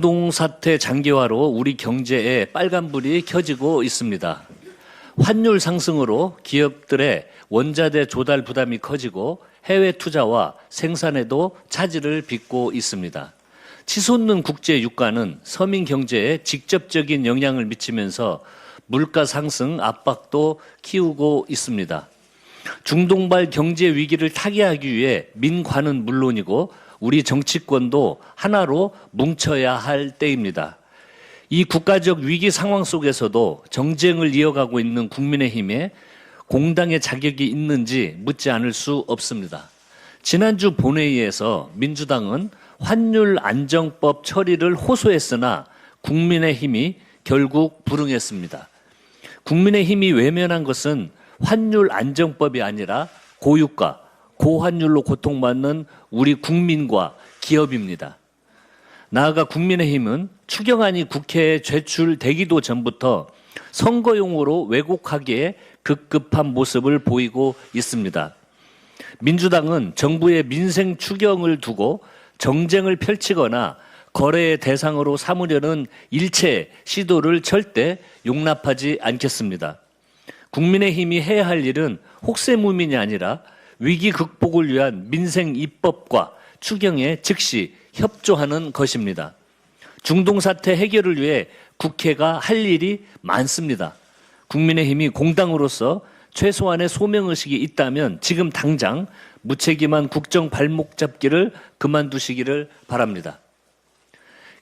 중동 사태 장기화로 우리 경제에 빨간불이 켜지고 있습니다. 환율 상승으로 기업들의 원자재 조달 부담이 커지고 해외 투자와 생산에도 차질을 빚고 있습니다. 치솟는 국제 유가는 서민 경제에 직접적인 영향을 미치면서 물가 상승 압박도 키우고 있습니다. 중동발 경제 위기를 타개하기 위해 민관은 물론이고 우리 정치권도 하나로 뭉쳐야 할 때입니다. 이 국가적 위기 상황 속에서도 정쟁을 이어가고 있는 국민의힘에 공당의 자격이 있는지 묻지 않을 수 없습니다. 지난주 본회의에서 민주당은 환율 안정법 처리를 호소했으나 국민의힘이 결국 불응했습니다. 국민의힘이 외면한 것은 환율 안정법이 아니라 고유가, 고환율로 고통받는 우리 국민과 기업입니다. 나아가 국민의힘은 추경안이 국회에 제출되기도 전부터 선거용으로 왜곡하기에 급급한 모습을 보이고 있습니다. 민주당은 정부의 민생 추경을 두고 정쟁을 펼치거나 거래의 대상으로 삼으려는 일체 시도를 절대 용납하지 않겠습니다. 국민의힘이 해야 할 일은 혹세무민이 아니라 위기 극복을 위한 민생 입법과 추경에 즉시 협조하는 것입니다. 중동 사태 해결을 위해 국회가 할 일이 많습니다. 국민의힘이 공당으로서 최소한의 소명의식이 있다면 지금 당장 무책임한 국정 발목 잡기를 그만두시기를 바랍니다.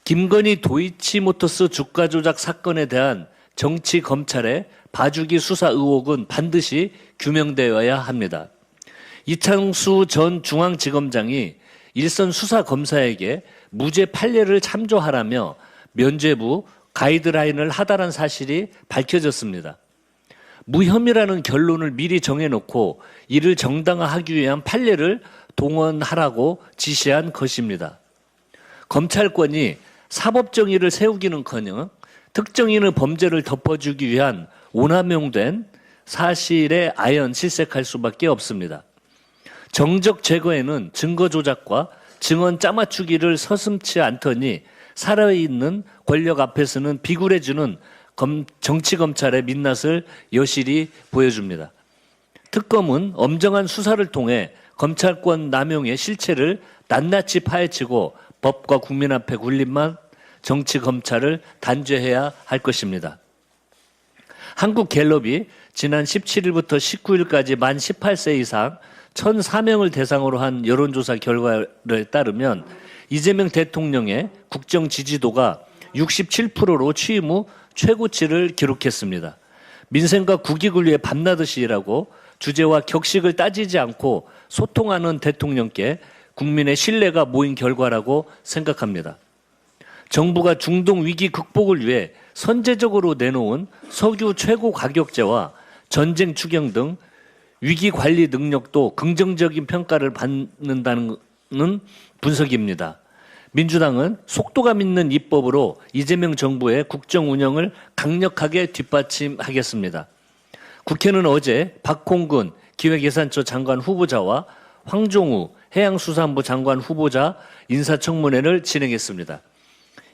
김건희 도이치모터스 주가 조작 사건에 대한 정치 검찰의 봐주기 수사 의혹은 반드시 규명되어야 합니다. 이창수 전 중앙지검장이 일선 수사검사에게 무죄 판례를 참조하라며 면죄부 가이드라인을 하달한 사실이 밝혀졌습니다. 무혐의라는 결론을 미리 정해놓고 이를 정당화하기 위한 판례를 동원하라고 지시한 것입니다. 검찰권이 사법정의를 세우기는커녕 특정인의 범죄를 덮어주기 위한 오남용된 사실에 아연실색할 수밖에 없습니다. 정적 제거에는 증거 조작과 증언 짜맞추기를 서슴지 않더니 살아있는 권력 앞에서는 비굴해지는 정치검찰의 민낯을 여실히 보여줍니다. 특검은 엄정한 수사를 통해 검찰권 남용의 실체를 낱낱이 파헤치고 법과 국민 앞에 군림한 정치검찰을 단죄해야 할 것입니다. 한국갤럽이 지난 17일부터 19일까지 만 18세 이상 1,004명을 대상으로 한 여론조사 결과에 따르면 이재명 대통령의 국정 지지도가 67%로 취임 후 최고치를 기록했습니다. 민생과 국익을 위해 밤낮없이 일하고 주제와 격식을 따지지 않고 소통하는 대통령께 국민의 신뢰가 모인 결과라고 생각합니다. 정부가 중동 위기 극복을 위해 선제적으로 내놓은 석유 최고 가격제와 전쟁 추경 등 위기 관리 능력도 긍정적인 평가를 받는다는 분석입니다. 민주당은 속도감 있는 입법으로 이재명 정부의 국정 운영을 강력하게 뒷받침하겠습니다. 국회는 어제 박홍근 기획예산처 장관 후보자와 황종우 해양수산부 장관 후보자 인사청문회를 진행했습니다.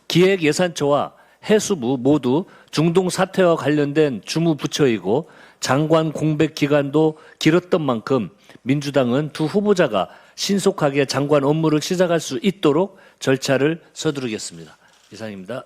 기획예산처와 해수부 모두 중동 사태와 관련된 주무부처이고 장관 공백 기간도 길었던 만큼 민주당은 두 후보자가 신속하게 장관 업무를 시작할 수 있도록 절차를 서두르겠습니다. 이상입니다.